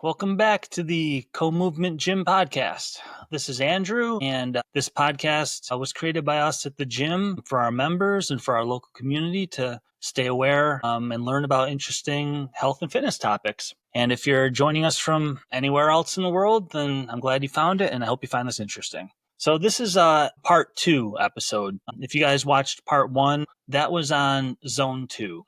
Welcome back to the Co-Movement Gym Podcast. This is Andrew, and this podcast was created by us at the gym for our members and for our local community to stay aware and learn about interesting health and fitness topics. And if you're joining us from anywhere else in the world, then I'm glad you found it, and I hope you find this interesting. So this is a part 2 episode. If you guys watched part 1, that was on Zone 2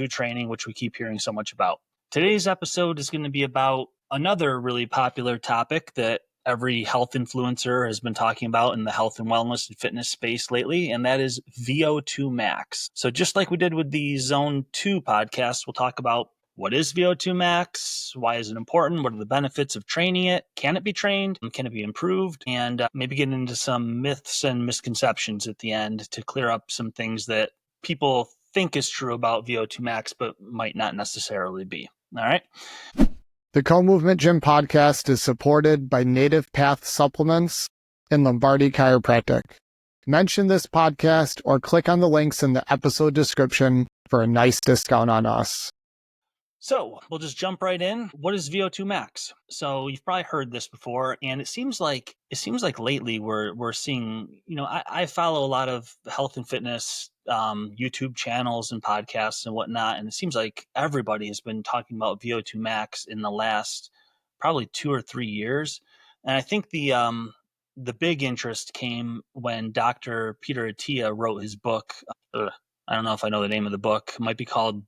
training, which we keep hearing so much about. Today's episode is going to be about another really popular topic that every health influencer has been talking about in the health and wellness and fitness space lately, and that is VO2 Max. So just like we did with the Zone 2 podcast, we'll talk about what is VO2 Max, why is it important, what are the benefits of training it, can it be trained, can it be improved, and maybe get into some myths and misconceptions at the end to clear up some things that people think is true about VO2 Max, but might not necessarily be. All right. The Co-Movement Gym podcast is supported by Native Path Supplements and Lombardi Chiropractic. Mention this podcast or click on the links in the episode description for a nice discount on us. So we'll just jump right in. What is VO2 Max? So you've probably heard this before, and it seems like lately we're seeing, I follow a lot of health and fitness YouTube channels and podcasts and whatnot, and it seems like everybody has been talking about VO2 Max in the last probably 2 or 3 years. And I think the big interest came when Dr. Peter Attia wrote his book. I don't know if I know the name of the book. It might be called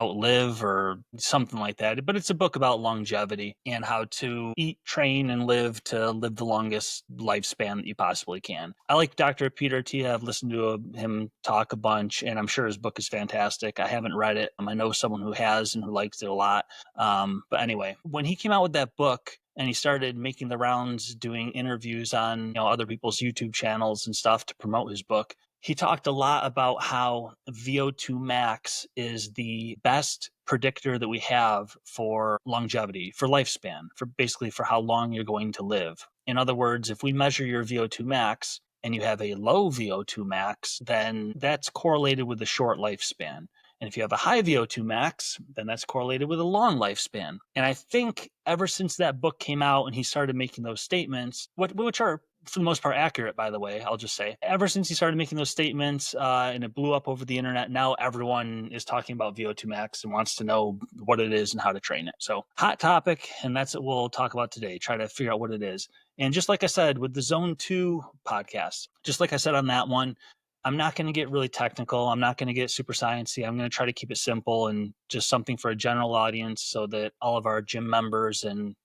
Outlive or something like that, but it's a book about longevity and how to eat, train, and live to live the longest lifespan that you possibly can. I like Dr. Peter Attia. I've listened to him talk a bunch, and I'm sure his book is fantastic. I haven't read it. I know someone who has and who likes it a lot. But anyway, when he came out with that book, and he started making the rounds, doing interviews on other people's YouTube channels and stuff to promote his book, he talked a lot about how VO2 Max is the best predictor that we have for longevity, for lifespan, for how long you're going to live. In other words, if we measure your VO2 Max and you have a low VO2 Max, then that's correlated with a short lifespan. And if you have a high VO2 max, then that's correlated with a long lifespan. And I think ever since that book came out and he started making those statements, which are for the most part accurate, by the way, I'll just say, ever since he started making those statements and it blew up over the internet, now everyone is talking about VO2 Max and wants to know what it is and how to train it. So hot topic, and that's what we'll talk about today, try to figure out what it is. And just like I said with the Zone 2 podcast, just like I said on that one, I'm not going to get really technical. I'm not going to get super sciencey. I'm going to try to keep it simple and just something for a general audience so that all of our gym members and,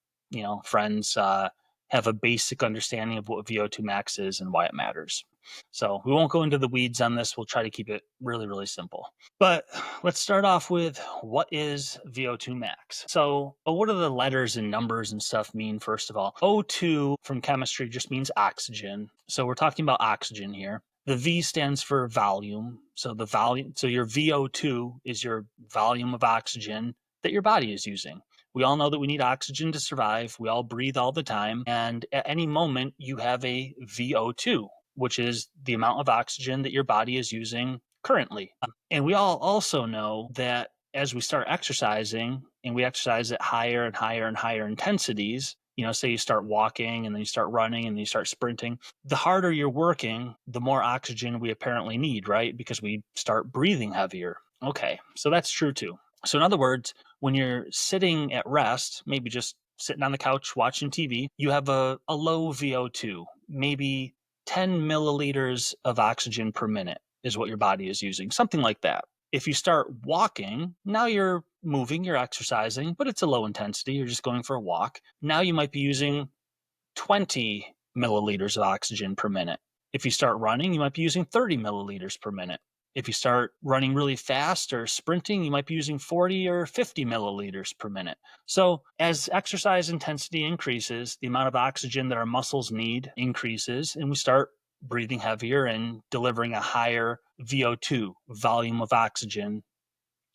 friends have a basic understanding of what VO2 Max is and why it matters. So we won't go into the weeds on this. We'll try to keep it really, really simple. But let's start off with what is VO2 Max? So what do the letters and numbers and stuff mean, first of all? O2 from chemistry just means oxygen. So we're talking about oxygen here. The V stands for volume. So your VO2 is your volume of oxygen that your body is using. We all know that we need oxygen to survive. We all breathe all the time. And at any moment, you have a VO2, which is the amount of oxygen that your body is using currently. And we all also know that as we start exercising, and we exercise at higher and higher and higher intensities, say you start walking and then you start running and then you start sprinting, the harder you're working, the more oxygen we apparently need, right? Because we start breathing heavier. Okay, so that's true too. So in other words, when you're sitting at rest, maybe just sitting on the couch watching TV, you have a low VO2, maybe 10 milliliters of oxygen per minute is what your body is using, something like that. If you start walking, now you're moving, you're exercising, but it's a low intensity. You're just going for a walk. Now you might be using 20 milliliters of oxygen per minute. If you start running, you might be using 30 milliliters per minute. If you start running really fast or sprinting, you might be using 40 or 50 milliliters per minute. So as exercise intensity increases, the amount of oxygen that our muscles need increases, and we start breathing heavier and delivering a higher VO2, volume of oxygen,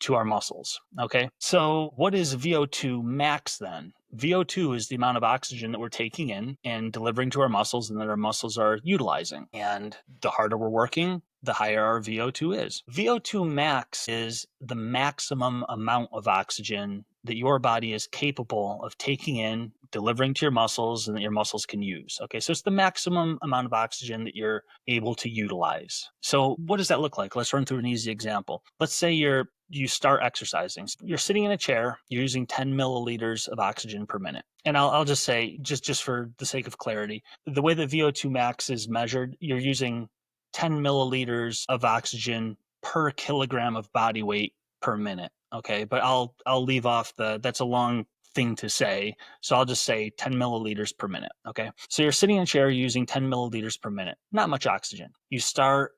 to our muscles. Okay. So what is VO2 max then? VO2 is the amount of oxygen that we're taking in and delivering to our muscles and that our muscles are utilizing. And the harder we're working, the higher our VO2 is. VO2 max is the maximum amount of oxygen that your body is capable of taking in, delivering to your muscles, and that your muscles can use. Okay, so it's the maximum amount of oxygen that you're able to utilize. So what does that look like? Let's run through an easy example. Let's say you start exercising. You're sitting in a chair, you're using 10 milliliters of oxygen per minute. And I'll just say, just for the sake of clarity, the way that VO2 max is measured, you're using 10 milliliters of oxygen per kilogram of body weight per minute. Okay, but I'll leave off that's a long thing to say. So I'll just say 10 milliliters per minute. Okay, so you're sitting in a chair using 10 milliliters per minute, not much oxygen. You start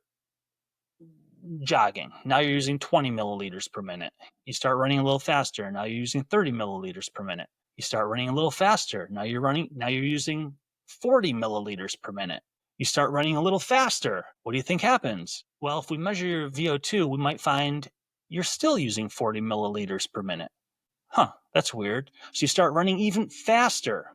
jogging. Now you're using 20 milliliters per minute. You start running a little faster. Now you're using 30 milliliters per minute. You start running a little faster. Now you're using 40 milliliters per minute. You start running a little faster. What do you think happens? Well, if we measure your VO2, we might find you're still using 40 milliliters per minute. Huh, that's weird. So you start running even faster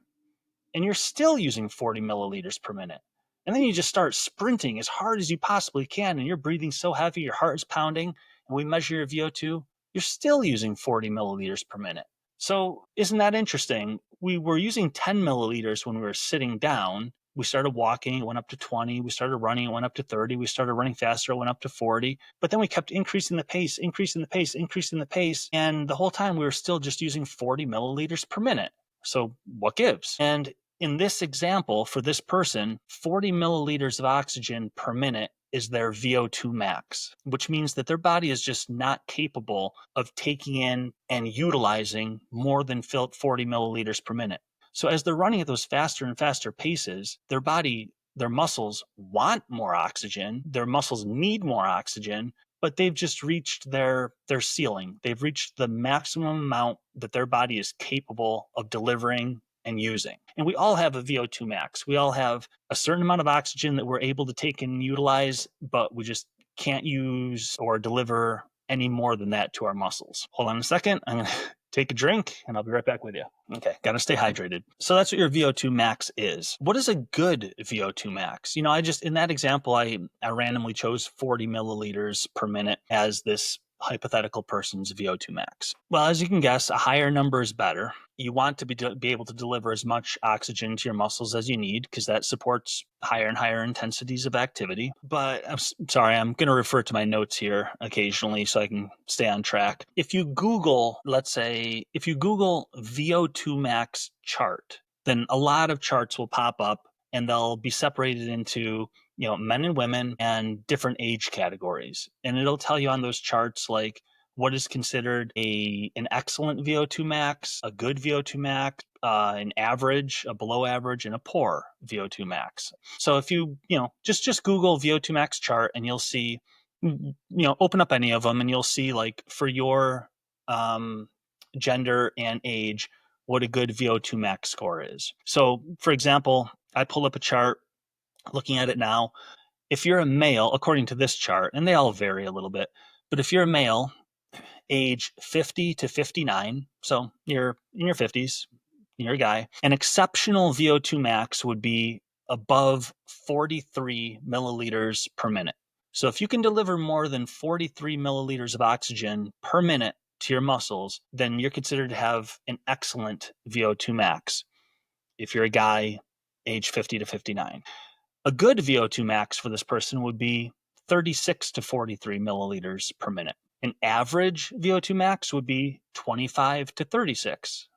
and you're still using 40 milliliters per minute. And then you just start sprinting as hard as you possibly can, and you're breathing so heavy, your heart is pounding, and we measure your VO2, you're still using 40 milliliters per minute. So isn't that interesting? We were using 10 milliliters when we were sitting down. We started walking, it went up to 20. We started running, it went up to 30. We started running faster, it went up to 40. But then we kept increasing the pace, increasing the pace, increasing the pace. And the whole time we were still just using 40 milliliters per minute. So what gives? And in this example, for this person, 40 milliliters of oxygen per minute is their VO2 max, which means that their body is just not capable of taking in and utilizing more than 40 milliliters per minute. So as they're running at those faster and faster paces, their muscles want more oxygen, their muscles need more oxygen, but they've just reached their ceiling. They've reached the maximum amount that their body is capable of delivering and using. And we all have a VO2 max. We all have a certain amount of oxygen that we're able to take and utilize, but we just can't use or deliver any more than that to our muscles. Hold on a second. I'm going to take a drink and I'll be right back with you. Okay, got to stay hydrated. So that's what your VO2 max is. What is a good VO2 max? You know, in that example, I randomly chose 40 milliliters per minute as this hypothetical person's VO2 max. Well, as you can guess, a higher number is better. You want to be able to deliver as much oxygen to your muscles as you need, because that supports higher and higher intensities of activity. But I'm sorry, I'm going to refer to my notes here occasionally so I can stay on track. If you Google VO2 max chart, then a lot of charts will pop up and they'll be separated into men and women and different age categories. And it'll tell you on those charts, like, what is considered an excellent VO2 max, a good VO2 max, an average, a below average, and a poor VO2 max. So if you just Google VO2 max chart and you'll see, open up any of them and you'll see, like, for your gender and age, what a good VO2 max score is. So for example, I pull up a chart, looking at it now. If you're a male, according to this chart, and they all vary a little bit, but if you're a male, age 50 to 59, so you're in your 50s, you're a guy, an exceptional VO2 max would be above 43 milliliters per minute. So if you can deliver more than 43 milliliters of oxygen per minute to your muscles, then you're considered to have an excellent VO2 max if you're a guy age 50 to 59. A good VO2 max for this person would be 36 to 43 milliliters per minute. An average VO2 max would be 25 to 36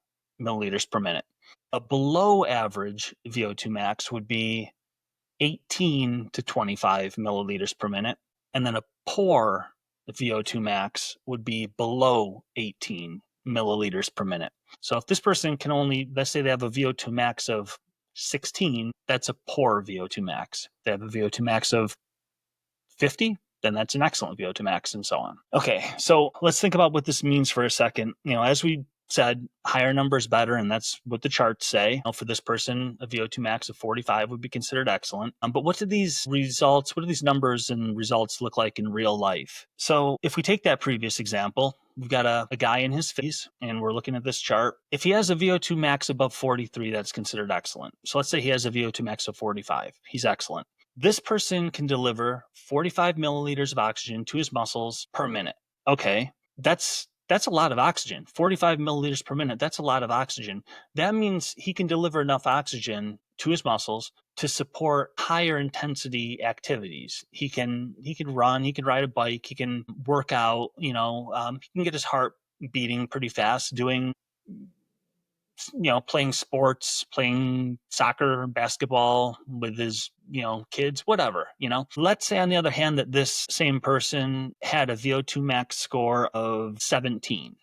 milliliters per minute. A below average VO2 max would be 18 to 25 milliliters per minute. And then a poor VO2 max would be below 18 milliliters per minute. So if this person can only, let's say they have a VO2 max of 16, that's a poor VO2 max. If they have a VO2 max of 50, then that's an excellent VO2 max, and so on. Okay, so let's think about what this means for a second. As we said, higher number is better, and that's what the charts say. For this person, a VO2 max of 45 would be considered excellent. But what do these numbers and results look like in real life? So if we take that previous example, we've got a guy in his 50s, and we're looking at this chart. If he has a VO2 max above 43, that's considered excellent. So let's say he has a VO2 max of 45. He's excellent. This person can deliver 45 milliliters of oxygen to his muscles per minute. Okay, that's That's a lot of oxygen. 45 milliliters per minute. That's a lot of oxygen. That means he can deliver enough oxygen to his muscles to support higher intensity activities. He can run, he can ride a bike, he can work out. He can get his heart beating pretty fast doing playing sports, playing soccer, basketball with his, kids, whatever. Let's say, on the other hand, that this same person had a VO2 max score of 17.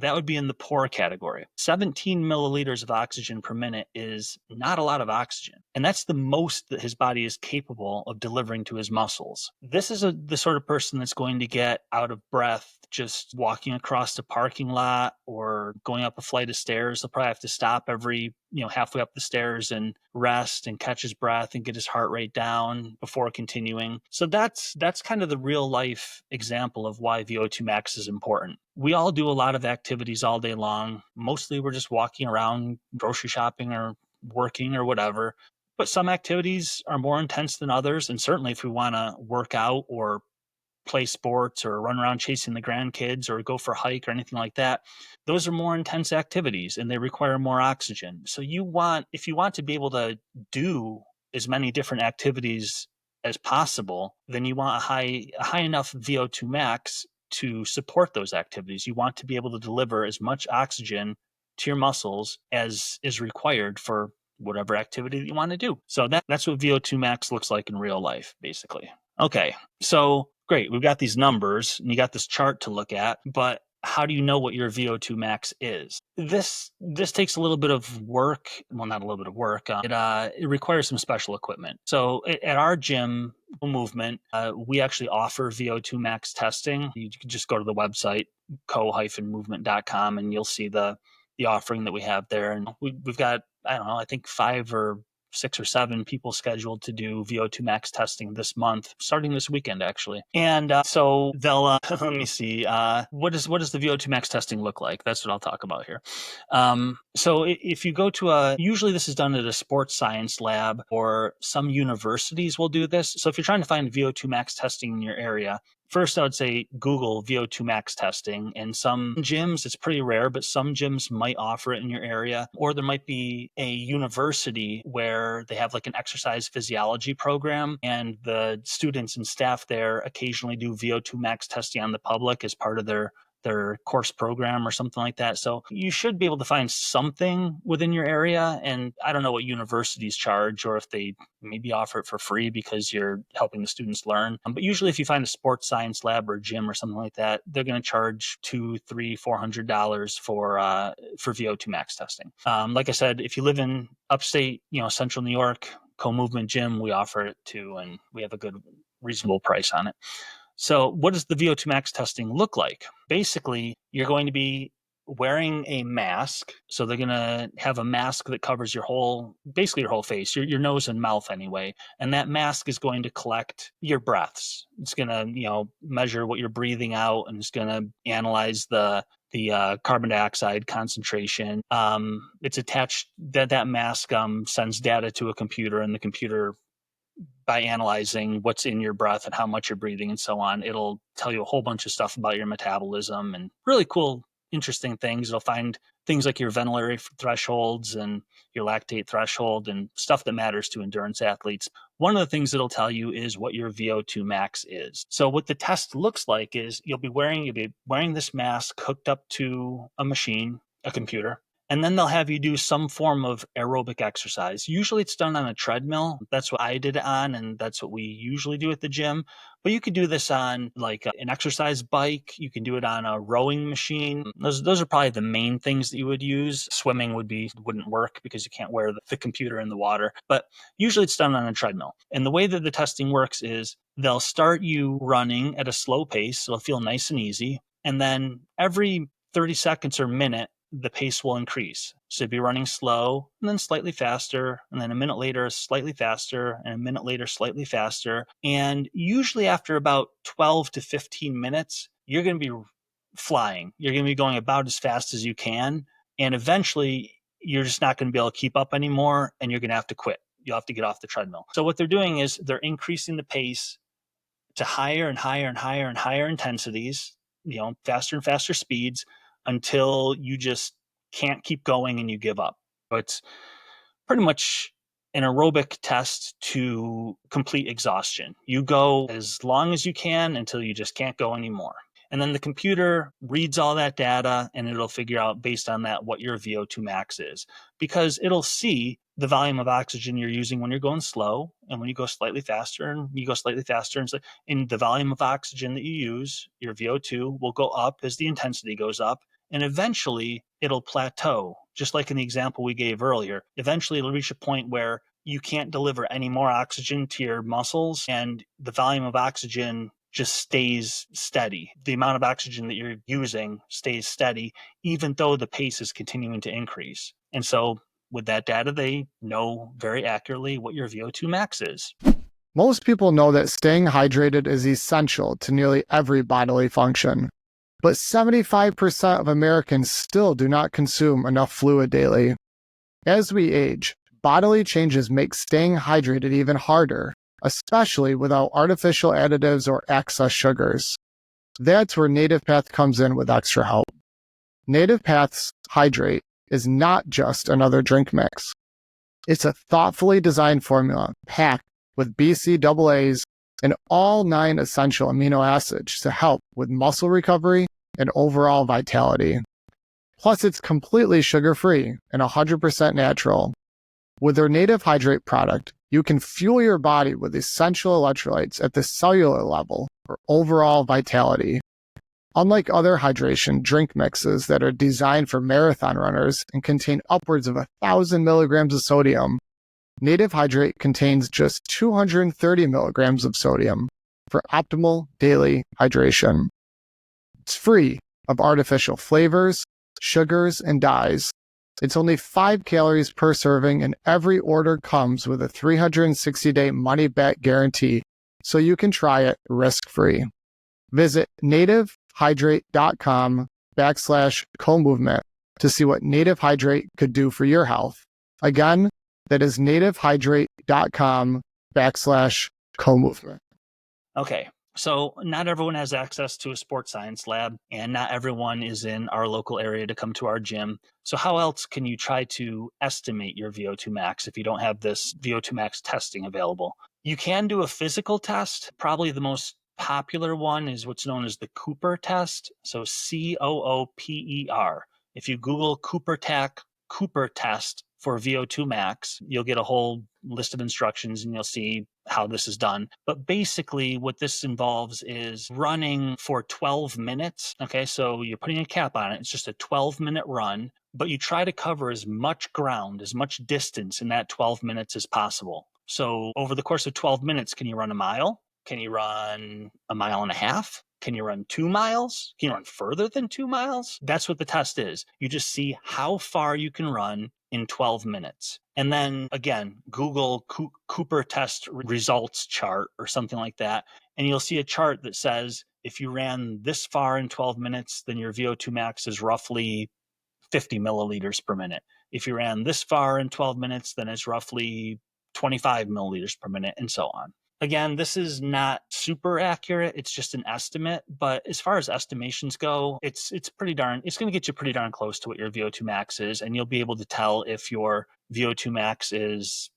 That would be in the poor category. 17 milliliters of oxygen per minute is not a lot of oxygen. And that's the most that his body is capable of delivering to his muscles. This is the sort of person that's going to get out of breath just walking across the parking lot or going up a flight of stairs. They'll probably have to stop every, halfway up the stairs and rest and catch his breath and get his heart rate down before continuing. So that's kind of the real life example of why VO2 max is important. We all do a lot of activities all day long. Mostly we're just walking around, grocery shopping or working or whatever. But some activities are more intense than others. And certainly if we want to work out or play sports or run around chasing the grandkids or go for a hike or anything like that, those are more intense activities and they require more oxygen. So if you want to be able to do as many different activities as possible, then you want a high enough VO2 max to support those activities. You want to be able to deliver as much oxygen to your muscles as is required for whatever activity that you want to do. So that's what VO2 max looks like in real life, basically. Okay, so great, we've got these numbers and you got this chart to look at, but how do you know what your VO2 max is? This takes a little bit of work. Well, not a little bit of work. It requires some special equipment. So at our gym movement, we actually offer VO2 max testing. You can just go to the website co-movement.com and you'll see the offering that we have there. And we've got, I don't know, I think 5 or 6 or 7 people scheduled to do VO2 max testing this month, starting this weekend, actually. And so they'll, let me see, what does the VO2 max testing look like? That's what I'll talk about here. So if you go to usually this is done at a sports science lab, or some universities will do this. So if you're trying to find VO2 max testing in your area, first, I would say Google VO2 max testing. And some gyms, it's pretty rare, but some gyms might offer it in your area. Or there might be a university where they have like an exercise physiology program, and the students and staff there occasionally do VO2 max testing on the public as part of their course program or something like that. So you should be able to find something within your area. And I don't know what universities charge, or if they maybe offer it for free because you're helping the students learn. But usually if you find a sports science lab or a gym or something like that, they're going to charge $200, $300, $400 for VO2 max testing. Like I said, if you live in upstate, central New York, Co-Movement Gym, we offer it too, and we have a good, reasonable price on it. So what does the VO2 max testing look like? Basically, you're going to be wearing a mask. So they're going to have a mask that covers basically your whole face, your nose and mouth anyway. And that mask is going to collect your breaths. It's going to, measure what you're breathing out, and it's going to analyze the carbon dioxide concentration. It's attached, that mask sends data to a computer, and the computer, by analyzing what's in your breath and how much you're breathing and so on, it'll tell you a whole bunch of stuff about your metabolism and really cool, interesting things. It'll find things like your ventilatory thresholds and your lactate threshold and stuff that matters to endurance athletes. One of the things it'll tell you is what your VO2 max is. So what the test looks like is you'll be wearing this mask hooked up to a machine, a computer. And then they'll have you do some form of aerobic exercise. Usually it's done on a treadmill. That's what I did it on, and that's what we usually do at the gym. But you could do this on like an exercise bike. You can do it on a rowing machine. Those are probably the main things that you would use. Swimming wouldn't work because you can't wear the computer in the water. But usually it's done on a treadmill. And the way that the testing works is they'll start you running at a slow pace. So it'll feel nice and easy. And then every 30 seconds or minute, the pace will increase. So you'd be running slow and then slightly faster, and then a minute later, slightly faster, and a minute later, slightly faster. And usually after about 12 to 15 minutes, you're going to be flying. You're going to be going about as fast as you can. And eventually you're just not going to be able to keep up anymore, and you're going to have to quit. You'll have to get off the treadmill. So what they're doing is they're increasing the pace to higher and higher and higher and higher intensities. faster and faster speeds until you just can't keep going and you give up. So it's pretty much an aerobic test to complete exhaustion. You go as long as you can until you just can't go anymore. And then the computer reads all that data and it'll figure out based on that what your VO2 max is, because it'll see the volume of oxygen you're using when you're going slow and when you go slightly faster, and you go slightly faster. And so in the volume of oxygen that you use, your VO2 will go up as the intensity goes up. And eventually it'll plateau, just like in the example we gave earlier. Eventually it'll reach a point where you can't deliver any more oxygen to your muscles and the volume of oxygen just stays steady. The amount of oxygen that you're using stays steady, even though the pace is continuing to increase. And so with that data, they know very accurately what your VO2 max is. Most people know that staying hydrated is essential to nearly every bodily function. But 75% of Americans still do not consume enough fluid daily. As we age, bodily changes make staying hydrated even harder, especially without artificial additives or excess sugars. That's where Native Path comes in with extra help. Native Path's Hydrate is not just another drink mix. It's a thoughtfully designed formula packed with BCAAs and all 9 essential amino acids to help with muscle recovery and overall vitality. Plus, it's completely sugar-free and 100% natural. With their Native Hydrate product, you can fuel your body with essential electrolytes at the cellular level for overall vitality. Unlike other hydration drink mixes that are designed for marathon runners and contain upwards of 1,000 milligrams of sodium, Native Hydrate contains just 230 milligrams of sodium for optimal daily hydration. It's free of artificial flavors, sugars, and dyes. It's only 5 calories per serving, and every order comes with a 360-day money-back guarantee, so you can try it risk-free. Visit nativehydrate.com/co-movement to see what Native Hydrate could do for your health. Again, that is nativehydrate.com/co-movement. Okay, so not everyone has access to a sports science lab, and not everyone is in our local area to come to our gym. So how else can you try to estimate your VO2 max if you don't have this VO2 max testing available? You can do a physical test. Probably the most popular one is what's known as the Cooper test. So COOPER. If you Google Cooper test for VO2 max, you'll get a whole list of instructions and you'll see how this is done. But basically what this involves is running for 12 minutes. Okay, so you're putting a cap on it. It's just a 12-minute run, but you try to cover as much ground, as much distance in that 12 minutes as possible. So over the course of 12 minutes, can you run a mile? Can you run a mile and a half? Can you run 2 miles? Can you run further than 2 miles? That's what the test is. You just see how far you can run in 12 minutes. And then again, Google Cooper test results chart or something like that. And you'll see a chart that says if you ran this far in 12 minutes, then your VO2 max is roughly 50 milliliters per minute. If you ran this far in 12 minutes, then it's roughly 25 milliliters per minute, and so on. Again, this is not super accurate. It's just an estimate. But as far as estimations go, it's going to get you pretty darn close to what your VO2 max is. And you'll be able to tell if your VO2 max is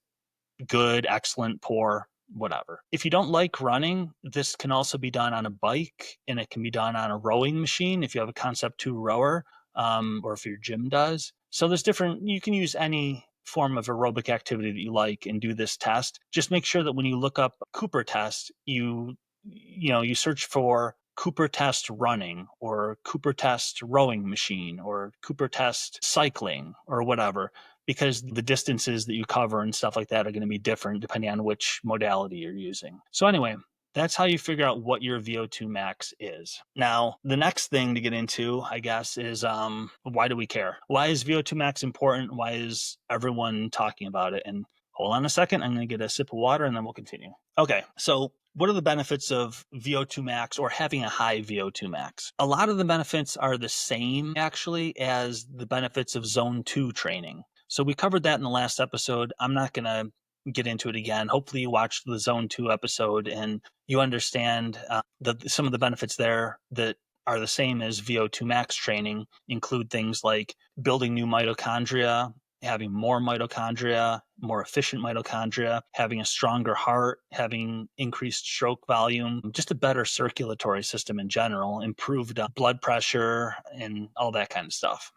good, excellent, poor, whatever. If you don't like running, this can also be done on a bike, and it can be done on a rowing machine if you have a Concept 2 rower, or if your gym does. So there's you can use any form of aerobic activity that you like and do this test. Just make sure that when you look up Cooper test, you search for Cooper test running or Cooper test rowing machine or Cooper test cycling or whatever, because the distances that you cover and stuff like that are going to be different depending on which modality you're using. So anyway, that's how you figure out what your VO2 max is. Now, the next thing to get into, I guess, is why do we care? Why is VO2 max important? Why is everyone talking about it? And hold on a second, I'm going to get a sip of water and then we'll continue. Okay, so what are the benefits of VO2 max or having a high VO2 max? A lot of the benefits are the same, actually, as the benefits of zone 2 training. So we covered that in the last episode. I'm not going to get into it again. Hopefully you watched the Zone 2 episode and you understand some of the benefits there that are the same as VO2 max training, include things like building new mitochondria, having more mitochondria, more efficient mitochondria, having a stronger heart, having increased stroke volume, just a better circulatory system in general, improved blood pressure, and all that kind of stuff.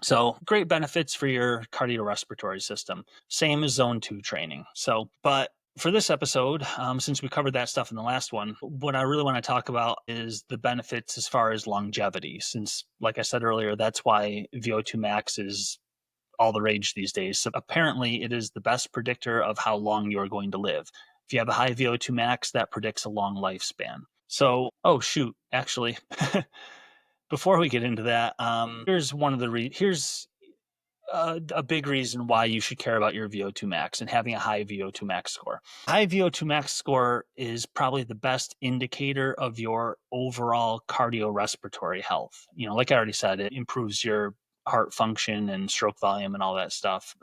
So great benefits for your cardiorespiratory system. Same as zone 2 training. But for this episode, since we covered that stuff in the last one, what I really want to talk about is the benefits as far as longevity. Since, like I said earlier, that's why VO2 max is all the rage these days. So apparently it is the best predictor of how long you're going to live. If you have a high VO2 max, that predicts a long lifespan. So, oh shoot, actually, before we get into that, here's one of the here's a big reason why you should care about your VO2 max and having a high VO2 max score. High VO2 max score is probably the best indicator of your overall cardiorespiratory health. You know, like I already said, it improves your heart function and stroke volume and all that stuff,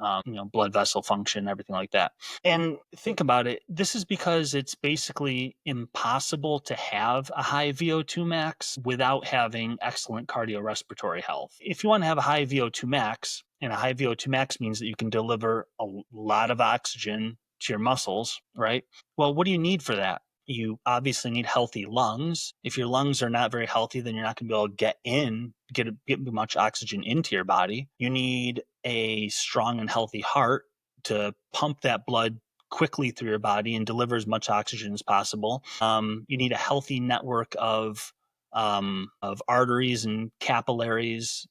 blood vessel function, everything like that. And think about it, this is because it's basically impossible to have a high VO2 max without having excellent cardiorespiratory health. If you want to have a high VO2 max, and a high VO2 max means that you can deliver a lot of oxygen to your muscles, right? Well, what do you need for that? You obviously need healthy lungs. If your lungs are not very healthy, then you're not going to be able to get much oxygen into your body. You need a strong and healthy heart to pump that blood quickly through your body and deliver as much oxygen as possible. You need a healthy network of arteries and capillaries,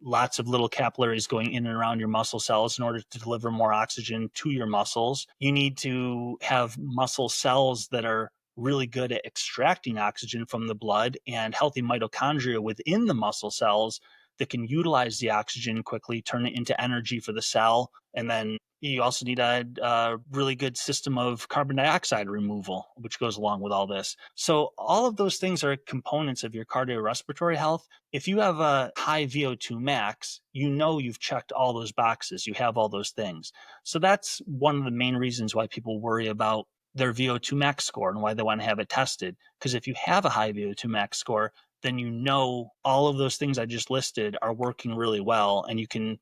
lots of little capillaries going in and around your muscle cells in order to deliver more oxygen to your muscles. You need to have muscle cells that are really good at extracting oxygen from the blood and healthy mitochondria within the muscle cells that can utilize the oxygen quickly, turn it into energy for the cell. And then you also need a really good system of carbon dioxide removal, which goes along with all this. So all of those things are components of your cardiorespiratory health. If you have a high VO2 max, you know you've checked all those boxes. You have all those things. So that's one of the main reasons why people worry about their VO2 max score and why they want to have it tested. Because if you have a high VO2 max score, then you know all of those things I just listed are working really well, and you can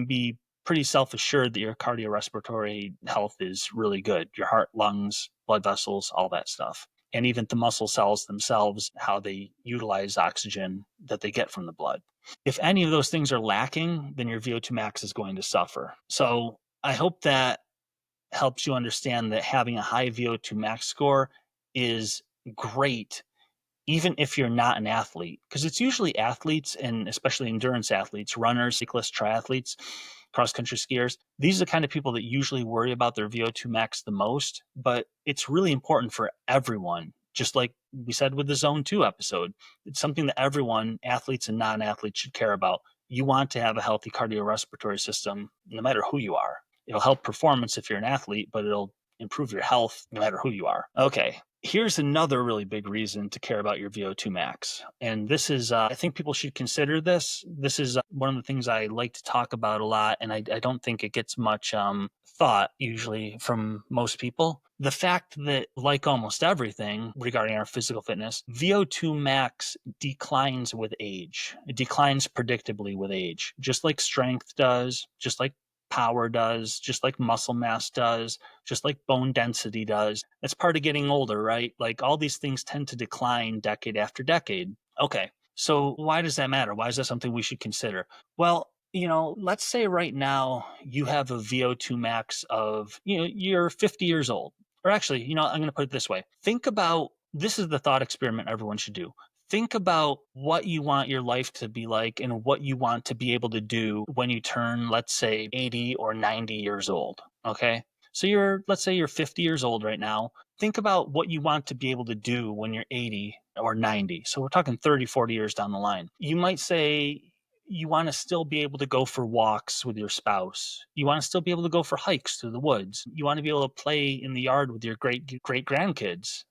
be pretty self-assured that your cardiorespiratory health is really good. Your heart, lungs, blood vessels, all that stuff. And even the muscle cells themselves, how they utilize oxygen that they get from the blood. If any of those things are lacking, then your VO2 max is going to suffer. So I hope that helps you understand that having a high VO2 max score is great even if you're not an athlete, because it's usually athletes, and especially endurance athletes, runners, cyclists, triathletes, cross country skiers. These are the kind of people that usually worry about their VO2 max the most, but it's really important for everyone. Just like we said with the Zone 2 episode, it's something that everyone, athletes and non-athletes, should care about. You want to have a healthy cardiorespiratory system no matter who you are. It'll help performance if you're an athlete, but it'll improve your health no matter who you are. Okay, here's another really big reason to care about your VO2 max. And this is, I think people should consider this. This is one of the things I like to talk about a lot, and I don't think it gets much thought usually from most people. The fact that, like almost everything regarding our physical fitness, VO2 max declines with age. It declines predictably with age, just like strength does, just like power does, just like muscle mass does, just like bone density does. That's part of getting older, right? Like all these things tend to decline decade after decade. Okay, so why does that matter? Why is that something we should consider? Well, let's say right now you have a VO2 max of, you're 50 years old. Or actually, I'm going to put it this way. Think about, this is the thought experiment everyone should do. Think about what you want your life to be like and what you want to be able to do when you turn, let's say, 80 or 90 years old. Okay. So let's say you're 50 years old right now. Think about what you want to be able to do when you're 80 or 90. So we're talking 30, 40 years down the line. You might say you want to still be able to go for walks with your spouse. You want to still be able to go for hikes through the woods. You want to be able to play in the yard with your great grandkids.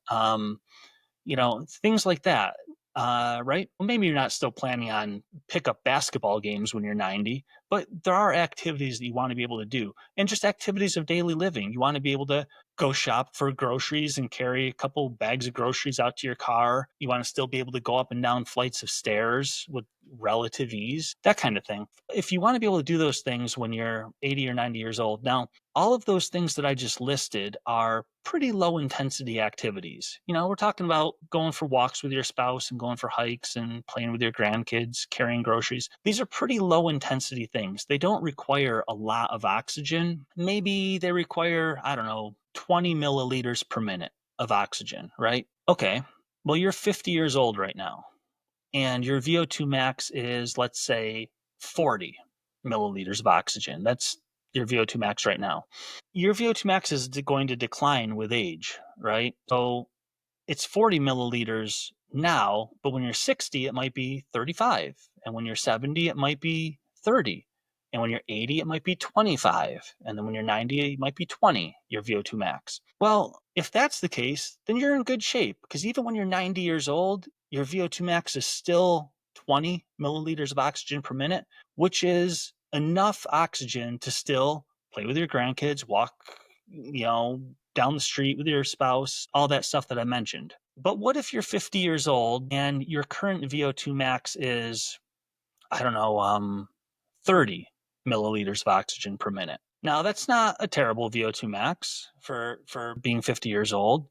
Things like that. Right? Well, maybe you're not still planning on pickup basketball games when you're 90, but there are activities that you want to be able to do, and just activities of daily living. You want to be able to go shop for groceries and carry a couple bags of groceries out to your car. You want to still be able to go up and down flights of stairs with relative ease, that kind of thing. If you want to be able to do those things when you're 80 or 90 years old, now, all of those things that I just listed are pretty low intensity activities. We're talking about going for walks with your spouse and going for hikes and playing with your grandkids, carrying groceries. These are pretty low intensity things. They don't require a lot of oxygen. Maybe they require, I don't know, 20 milliliters per minute of oxygen, right? Okay. Well, you're 50 years old right now, and your VO2 max is, let's say, 40 milliliters of oxygen. That's your VO2 max right now. Your VO2 max is going to decline with age, right? So it's 40 milliliters now, but when you're 60, it might be 35. And when you're 70, it might be 30. And when you're 80, it might be 25. And then when you're 90, it might be 20, your VO2 max. Well, if that's the case, then you're in good shape, because even when you're 90 years old, your VO2 max is still 20 milliliters of oxygen per minute, which is enough oxygen to still play with your grandkids, walk, down the street with your spouse, all that stuff that I mentioned. But what if you're 50 years old and your current VO2 max is, I don't know, 30 milliliters of oxygen per minute? Now, that's not a terrible VO2 max for being 50 years old,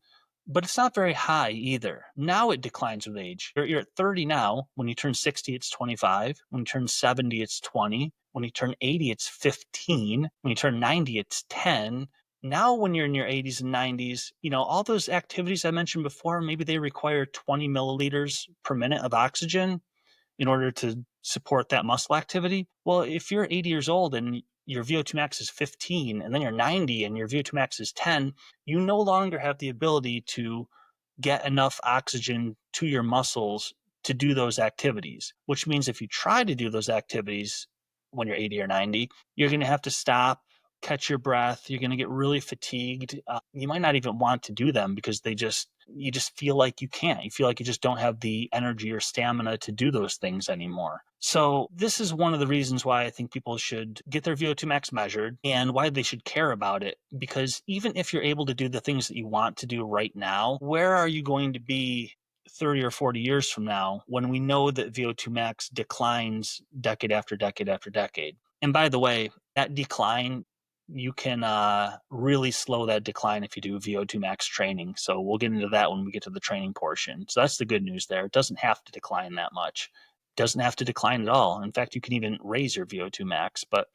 but it's not very high either. Now it declines with age. You're at 30 now. When you turn 60, it's 25. When you turn 70, it's 20. When you turn 80, it's 15. When you turn 90, it's 10. Now, when you're in your 80s and 90s, all those activities I mentioned before, maybe they require 20 milliliters per minute of oxygen in order to support that muscle activity. Well, if you're 80 years old and your VO2 max is 15, and then you're 90 and your VO2 max is 10, you no longer have the ability to get enough oxygen to your muscles to do those activities, which means if you try to do those activities when you're 80 or 90, you're going to have to stop, catch your breath. You're going to get really fatigued. You might not even want to do them because you just feel like you can't. You feel like you just don't have the energy or stamina to do those things anymore. So this is one of the reasons why I think people should get their VO2 max measured and why they should care about it. Because even if you're able to do the things that you want to do right now, where are you going to be 30 or 40 years from now when we know that VO2 max declines decade after decade after decade? And by the way, that decline, you can really slow that decline if you do VO2 max training. So we'll get into that when we get to the training portion. So that's the good news there. It doesn't have to decline that much. It doesn't have to decline at all. In fact, you can even raise your VO2 max, but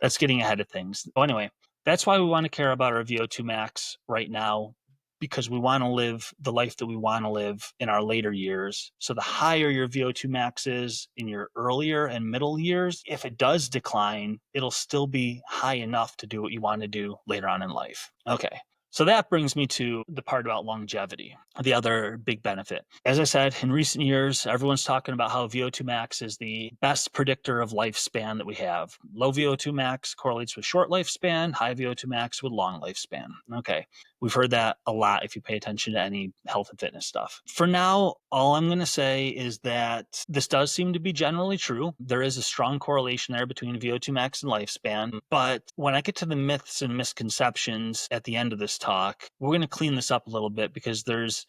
that's getting ahead of things. So anyway, that's why we want to care about our VO2 max right now, because we want to live the life that we want to live in our later years. So the higher your VO2 max is in your earlier and middle years, if it does decline, it'll still be high enough to do what you want to do later on in life. Okay. So that brings me to the part about longevity, the other big benefit. As I said, in recent years, everyone's talking about how VO2 max is the best predictor of lifespan that we have. Low VO2 max correlates with short lifespan, high VO2 max with long lifespan. Okay. We've heard that a lot if you pay attention to any health and fitness stuff. For now, all I'm going to say is that this does seem to be generally true. There is a strong correlation there between VO2 max and lifespan. But when I get to the myths and misconceptions at the end of this talk, we're going to clean this up a little bit, because there's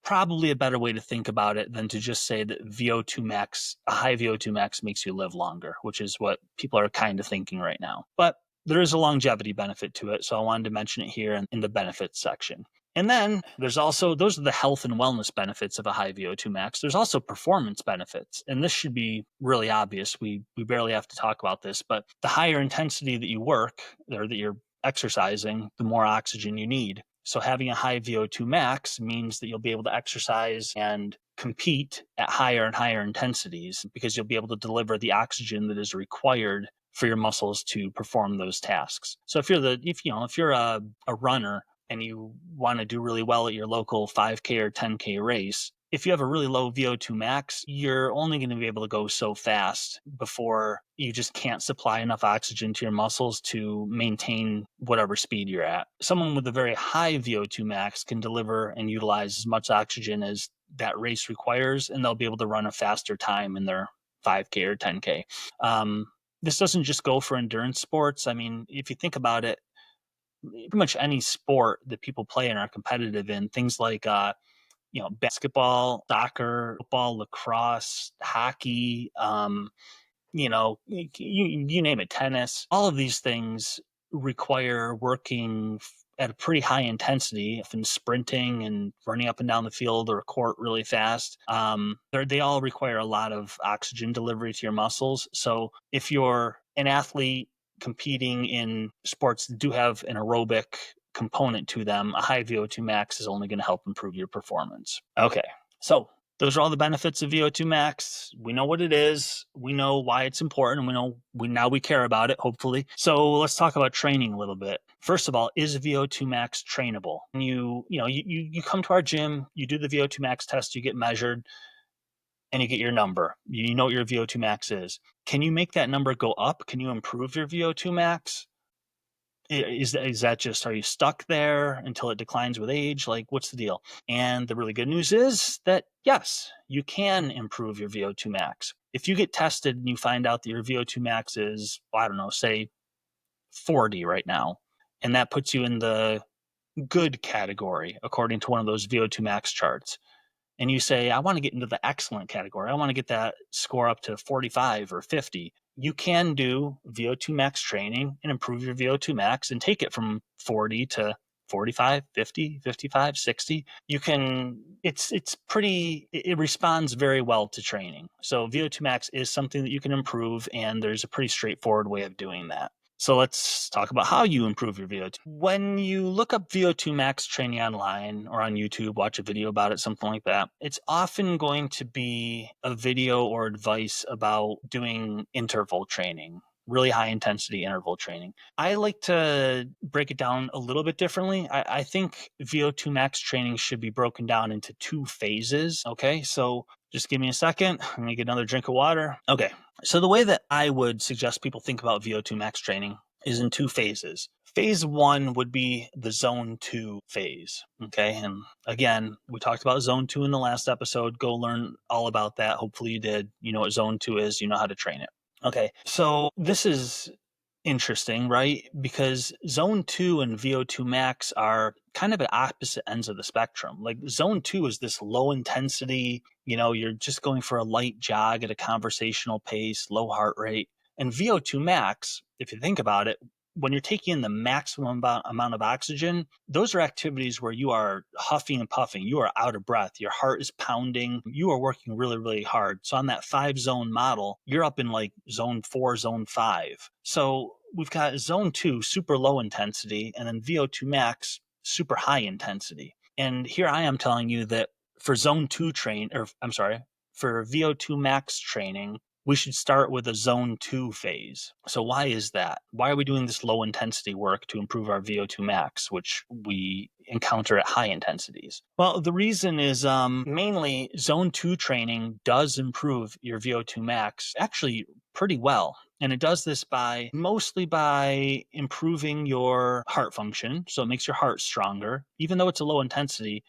probably a better way to think about it than to just say that VO2 max, a high VO2 max makes you live longer, which is what people are kind of thinking right now. But there is a longevity benefit to it. So I wanted to mention it here in the benefits section. And then there's also, those are the health and wellness benefits of a high VO2 max. There's also performance benefits. And this should be really obvious. We barely have to talk about this, but the higher intensity that you work or that you're exercising, the more oxygen you need. So having a high VO2 max means that you'll be able to exercise and compete at higher and higher intensities, because you'll be able to deliver the oxygen that is required for your muscles to perform those tasks. So if you're a runner and you want to do really well at your local 5K or 10K race, if you have a really low VO2 max, you're only going to be able to go so fast before you just can't supply enough oxygen to your muscles to maintain whatever speed you're at. Someone with a very high VO2 max can deliver and utilize as much oxygen as that race requires, and they'll be able to run a faster time in their 5K or 10K. This doesn't just go for endurance sports. I mean, if you think about it, pretty much any sport that people play and are competitive in, things like basketball, soccer, football, lacrosse, hockey, you name it, tennis, all of these things require working at a pretty high intensity, often sprinting and running up and down the field or court really fast. They all require a lot of oxygen delivery to your muscles. So if you're an athlete competing in sports that do have an aerobic component to them, a high VO2 max is only going to help improve your performance. Okay, so those are all the benefits of VO2 Max. We know what it is. We know why it's important. We care about it, hopefully. So let's talk about training a little bit. First of all, is VO2 Max trainable? You come to our gym, you do the VO2 Max test, you get measured, and you get your number. You know what your VO2 Max is. Can you make that number go up? Can you improve your VO2 Max? Is that just, are you stuck there until it declines with age? Like, what's the deal? And the really good news is that, yes, you can improve your VO2 max. If you get tested and you find out that your VO2 max is, I don't know, say 40 right now, and that puts you in the good category, according to one of those VO2 max charts, and you say, I want to get into the excellent category, I want to get that score up to 45 or 50, you can do VO2 max training and improve your VO2 max and take it from 40 to 45, 50, 55, 60. You can, it responds very well to training. So VO2 max is something that you can improve, and there's a pretty straightforward way of doing that. So let's talk about how you improve your VO2. When you look up VO2 max training online or on YouTube, watch a video about it, something like that, it's often going to be a video or advice about doing interval training, really high intensity interval training. I like to break it down a little bit differently. I think VO2 max training should be broken down into 2 phases. Okay, so just give me a second. I'm going to get another drink of water. Okay, so the way that I would suggest people think about VO2 max training is in 2 phases. Phase 1 would be the zone 2 phase. Okay, and again, we talked about zone 2 in the last episode. Go learn all about that. Hopefully you did. You know what zone 2 is, you know how to train it. Okay, so this is interesting, right? Because zone 2 and VO2 max are kind of at opposite ends of the spectrum. Like zone 2 is this low intensity, you're just going for a light jog at a conversational pace, low heart rate. And VO2 max, if you think about it, when you're taking in the maximum amount of oxygen, those are activities where you are huffing and puffing. You are out of breath. Your heart is pounding. You are working really, really hard. So on that 5 zone model, you're up in like zone 4, zone 5. So we've got zone 2, super low intensity, and then VO2 max, super high intensity. And here I am telling you that for zone 2 for VO2 max training, we should start with a zone 2 phase. So why is that? Why are we doing this low intensity work to improve our VO2 max, which we encounter at high intensities? Well, the reason is mainly zone 2 training does improve your VO2 max actually pretty well. And it does this mostly by improving your heart function. So it makes your heart stronger. Even though it's a low intensity,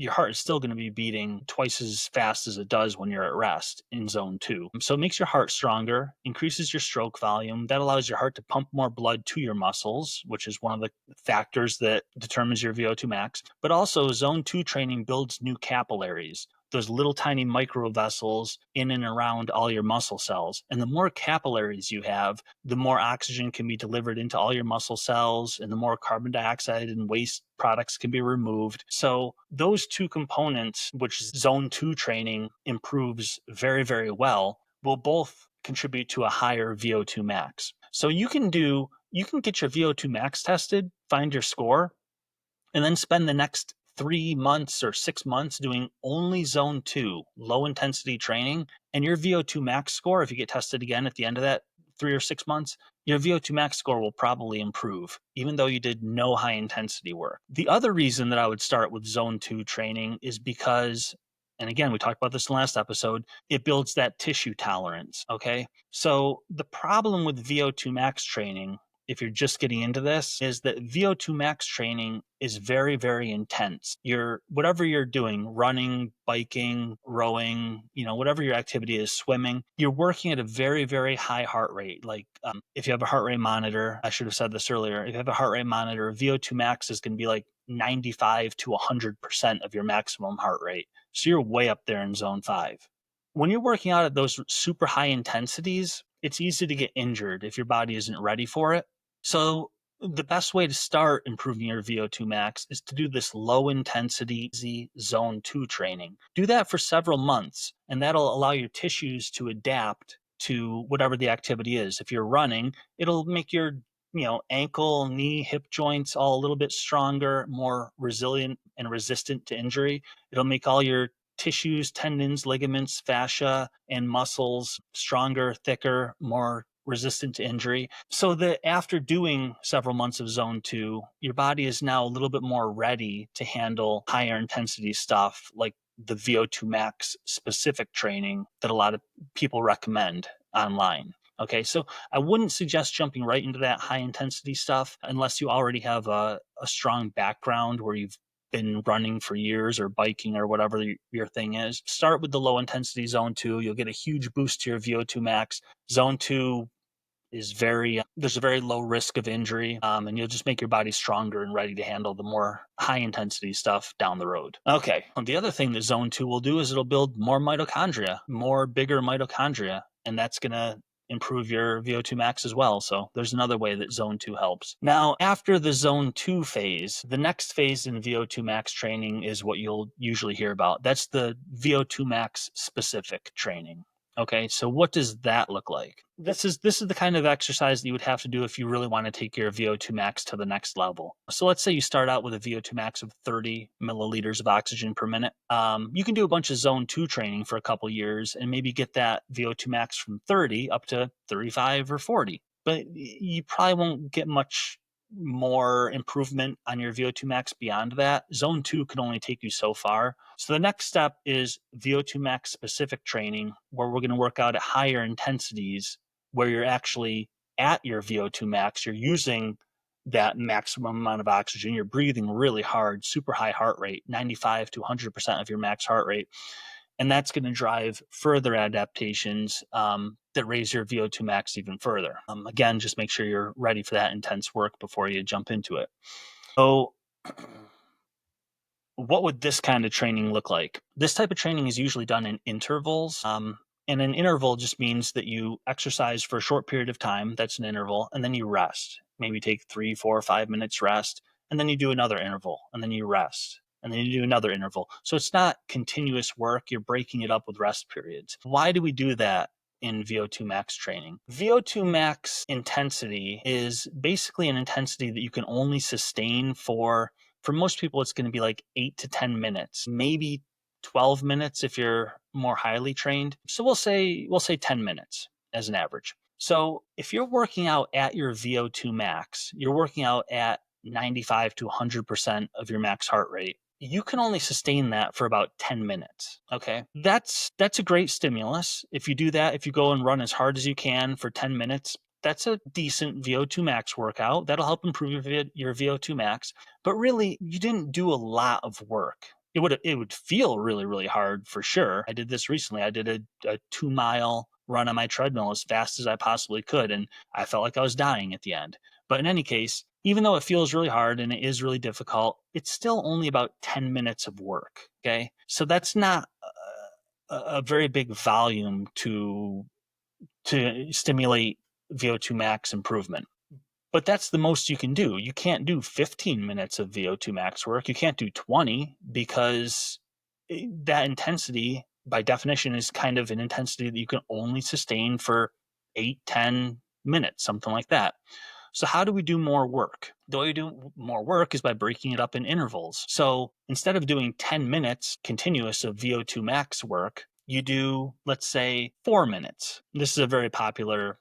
your heart is still going to be beating twice as fast as it does when you're at rest in zone 2. So it makes your heart stronger, increases your stroke volume. That allows your heart to pump more blood to your muscles, which is one of the factors that determines your VO2 max. But also zone 2 training builds new capillaries, those little tiny micro vessels in and around all your muscle cells. And the more capillaries you have, the more oxygen can be delivered into all your muscle cells, and the more carbon dioxide and waste products can be removed. So those 2 components, which zone 2 training improves very, very well, will both contribute to a higher VO2 max. So you can get your VO2 max tested, find your score, and then spend the next 3 months or 6 months doing only zone 2 low intensity training, and your VO2 max score, if you get tested again at the end of that 3 or 6 months, your VO2 max score will probably improve, even though you did no high intensity work. The other reason that I would start with zone 2 training is because, and again, we talked about this in the last episode, it builds that tissue tolerance, okay? So the problem with VO2 max training if you're just getting into this, is that VO2 max training is very, very intense. Whatever you're doing, running, biking, rowing, whatever your activity is, swimming, you're working at a very, very high heart rate. Like if you have a heart rate monitor, I should have said this earlier, if you have a heart rate monitor, VO2 max is going to be like 95 to 100% of your maximum heart rate. So you're way up there in zone 5. When you're working out at those super high intensities, it's easy to get injured if your body isn't ready for it. So the best way to start improving your VO2 max is to do this low intensity zone 2 training. Do that for several months, and that'll allow your tissues to adapt to whatever the activity is. If you're running, it'll make your ankle, knee, hip joints all a little bit stronger, more resilient and resistant to injury. It'll make all your tissues, tendons, ligaments, fascia, and muscles stronger, thicker, more resistant to injury. So that after doing several months of zone 2, your body is now a little bit more ready to handle higher intensity stuff like the VO2 max specific training that a lot of people recommend online. Okay, so I wouldn't suggest jumping right into that high intensity stuff unless you already have a strong background where you've been running for years or biking or whatever your thing is. Start with the low intensity zone 2. You'll get a huge boost to your VO2 max. Zone 2 is there's a very low risk of injury, and you'll just make your body stronger and ready to handle the more high intensity stuff down the road. Okay, well, the other thing that zone 2 will do is it'll build more bigger mitochondria, and that's going to improve your VO2 max as well. So there's another way that zone 2 helps. Now, after the zone 2 phase, the next phase in VO2 max training is what you'll usually hear about. That's the VO2 max specific training. Okay, so what does that look like? This is the kind of exercise that you would have to do if you really want to take your VO2 max to the next level. So let's say you start out with a VO2 max of 30 milliliters of oxygen per minute. You can do a bunch of zone 2 training for a couple years and maybe get that VO2 max from 30 up to 35 or 40. But you probably won't get much more improvement on your VO2 max beyond that. Zone 2 can only take you so far. So the next step is VO2 max specific training, where we're going to work out at higher intensities, where you're actually at your VO2 max. You're using that maximum amount of oxygen. You're breathing really hard, super high heart rate, 95 to 100% of your max heart rate. And that's going to drive further adaptations that raise your VO2 max even further. Again, just make sure you're ready for that intense work before you jump into it. So what would this kind of training look like? This type of training is usually done in intervals. And an interval just means that you exercise for a short period of time. That's an interval. And then you rest. Maybe take 3, 4, 5 minutes rest. And then you do another interval. And then you rest. And then you do another interval. So it's not continuous work. You're breaking it up with rest periods. Why do we do that in VO2 max training? VO2 max intensity is basically an intensity that you can only sustain for most people, it's going to be like 8 to 10 minutes, maybe 12 minutes if you're more highly trained. So we'll say 10 minutes as an average. So if you're working out at your VO2 max, you're working out at 95 to 100% of your max heart rate. You can only sustain that for about 10 minutes. Okay. That's a great stimulus. If you do that, if you go and run as hard as you can for 10 minutes, that's a decent VO2 max workout. That'll help improve your VO2 max. But really, you didn't do a lot of work. It would feel really, really hard for sure. I did this recently. I did a 2-mile run on my treadmill as fast as I possibly could, and I felt like I was dying at the end. But in any case, even though it feels really hard and it is really difficult, it's still only about 10 minutes of work. Okay. So that's not a very big volume to stimulate VO2 max improvement. But that's the most you can do. You can't do 15 minutes of VO2 max work. You can't do 20 because that intensity, by definition, is kind of an intensity that you can only sustain for 8, 10 minutes, something like that. So how do we do more work? The way we do more work is by breaking it up in intervals. So instead of doing 10 minutes continuous of VO2 max work, you do, let's say, 4 minutes. This is a very popular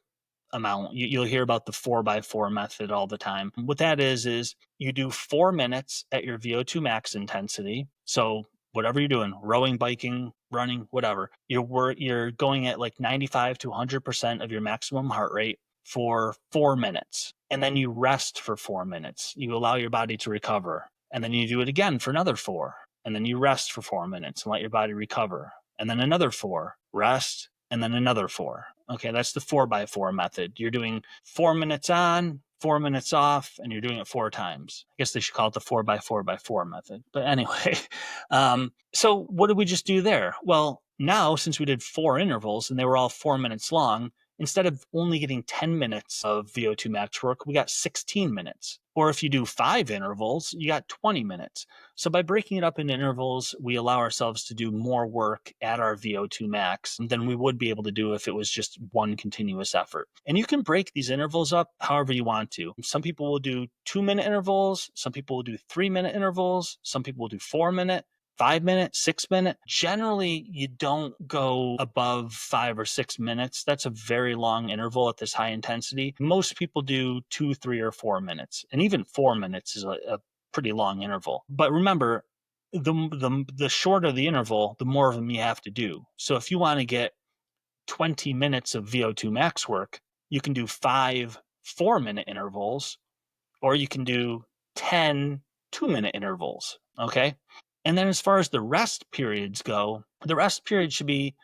amount. You'll hear about the 4x4 method all the time. What that is you do 4 minutes at your VO2 max intensity. So whatever you're doing, rowing, biking, running, whatever, you're going at like 95 to 100% of your maximum heart rate for 4 minutes, and then you rest for 4 minutes. You allow your body to recover, and then you do it again for another 4, and then you rest for 4 minutes and let your body recover, and then another 4, rest, and then another 4. Okay, that's the 4x4 method. You're doing 4 minutes on, 4 minutes off, and you're doing it 4 times. I guess they should call it the 4x4x4 method. But anyway, so what did we just do there? Well, now since we did 4 intervals and they were all 4 minutes long, instead of only getting 10 minutes of VO2 max work, we got 16 minutes. Or if you do 5 intervals, you got 20 minutes. So by breaking it up into intervals, we allow ourselves to do more work at our VO2 max than we would be able to do if it was just one continuous effort. And you can break these intervals up however you want to. Some people will do 2-minute intervals. Some people will do 3-minute intervals. Some people will do 4-minute. 5-minute, 6-minute. Generally, you don't go above 5 or 6 minutes. That's a very long interval at this high intensity. Most people do 2, 3, or 4 minutes. And even 4 minutes is a pretty long interval. But remember, the shorter the interval, the more of them you have to do. So if you want to get 20 minutes of VO2 max work, you can do 5 4-minute intervals, or you can do 10 2-minute intervals. Okay. And then as far as the rest periods go, the rest period should be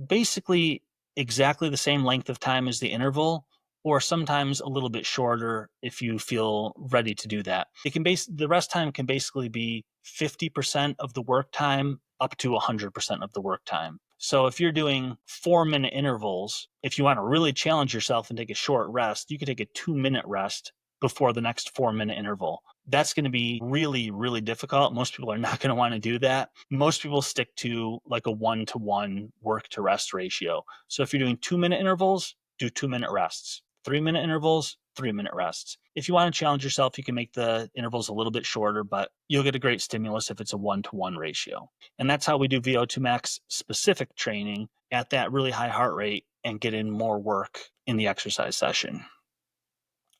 basically exactly the same length of time as the interval, or sometimes a little bit shorter if you feel ready to do that. The rest time can basically be 50% of the work time up to 100% of the work time. So if you're doing 4-minute intervals, if you want to really challenge yourself and take a short rest, you could take a 2-minute rest before the next 4-minute interval. That's going to be really, really difficult. Most people are not going to want to do that. Most people stick to like a 1-to-1 work to rest ratio. So if you're doing 2-minute intervals, do 2-minute rests. 3-minute intervals, 3-minute rests. If you want to challenge yourself, you can make the intervals a little bit shorter, but you'll get a great stimulus if it's a 1-to-1 ratio. And that's how we do VO2 max specific training at that really high heart rate and get in more work in the exercise session.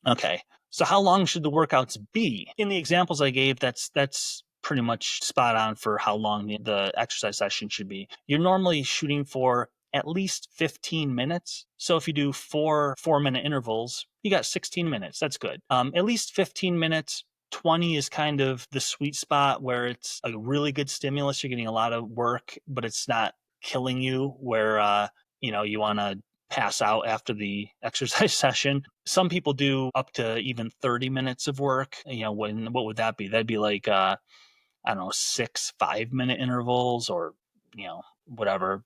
Okay, so how long should the workouts be? In the examples I gave, that's pretty much spot on for how long the exercise session should be. You're normally shooting for at least 15 minutes. So if you do 4-minute intervals, you got 16 minutes. That's good. At least 15 minutes. 20 is kind of the sweet spot where it's a really good stimulus. You're getting a lot of work, but it's not killing you where you want to pass out after the exercise session. Some people do up to even 30 minutes of work. What would that be? That'd be like, I don't know, 6 5-minute intervals, or, whatever,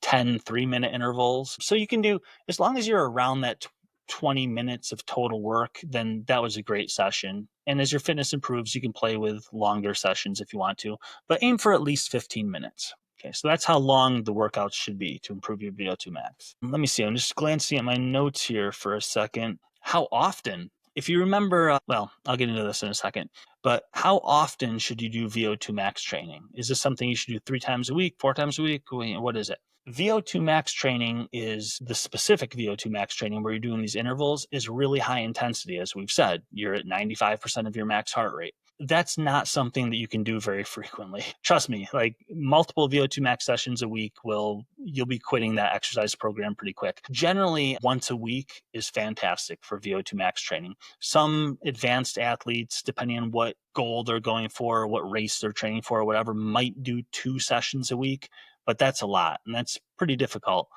10 3-minute intervals. So you can do, as long as you're around that 20 minutes of total work, then that was a great session. And as your fitness improves, you can play with longer sessions if you want to, but aim for at least 15 minutes. Okay, so that's how long the workouts should be to improve your VO2 max. Let me see, I'm just glancing at my notes here for a second. How often? If you remember, I'll get into this in a second, but how often should you do VO2 max training? Is this something you should do 3 times a week, 4 times a week? What is it? VO2 max training is the specific VO2 max training where you're doing these intervals is really high intensity. As we've said, you're at 95% of your max heart rate. That's not something that you can do very frequently. Trust me, like multiple VO2 max sessions a week you'll be quitting that exercise program pretty quick. Generally, once a week is fantastic for VO2 max training. Some advanced athletes, depending on what goal they're going for, what race they're training for, or whatever, might do 2 sessions a week, but that's a lot and that's pretty difficult.